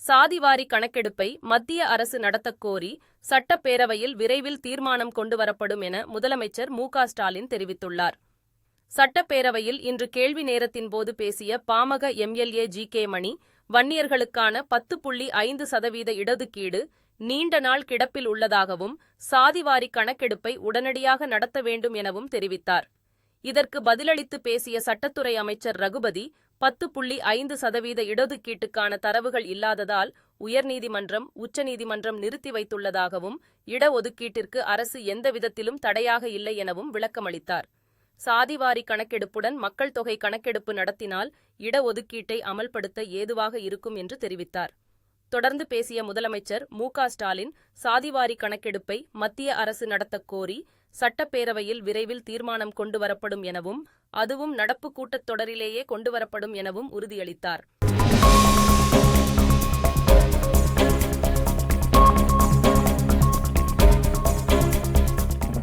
சாதிவாரி கணக்கெடுப்பை மத்திய அரசு நடத்தக் கோரி சட்டப்பேரவையில் விரைவில் தீர்மானம் கொண்டுவரப்படும் என முதலமைச்சர் மு.க.ஸ்டாலின் தெரிவித்துள்ளார். சட்டப்பேரவையில் இன்று கேள்வி நேரத்தின்போது பேசிய பாமக எம்.எல்.ஏ. ஜி.கே. மணி, வன்னியர்களுக்கான 10.5% இடஒதுக்கீடு நீண்ட நாள் கிடப்பில் உள்ளதாகவும், சாதிவாரி கணக்கெடுப்பை உடனடியாக நடத்த வேண்டும் எனவும் தெரிவித்தார். இதற்கு பதிலளித்து பேசிய சட்டத்துறை அமைச்சர் ரகுபதி, 10.5% இடஒதுக்கீட்டுக்கான தரவுகள் இல்லாததால் உயர்நீதிமன்றம், உச்சநீதிமன்றம் நிறுத்தி வைத்துள்ளதாகவும், இடஒதுக்கீட்டிற்கு அரசு எந்தவிதத்திலும் தடையாக இல்லை எனவும் விளக்கமளித்தார். சாதிவாரி கணக்கெடுப்புடன் மக்கள் தொகை கணக்கெடுப்பு நடத்தினால் இடஒதுக்கீட்டை அமல்படுத்த ஏதுவாக இருக்கும் என்று தெரிவித்தார். தொடர்ந்து பேசிய முதலமைச்சர் மு.க.ஸ்டாலின், சாதிவாரி கணக்கெடுப்பை மத்திய அரசு நடத்தக் கோரி சட்டப்பேரவையில் விரைவில் தீர்மானம் கொண்டுவரப்படும் எனவும், அதுவும் நடப்பு கூட்டத்தொடரிலேயே கொண்டுவரப்படும் எனவும் உறுதியளித்தார்.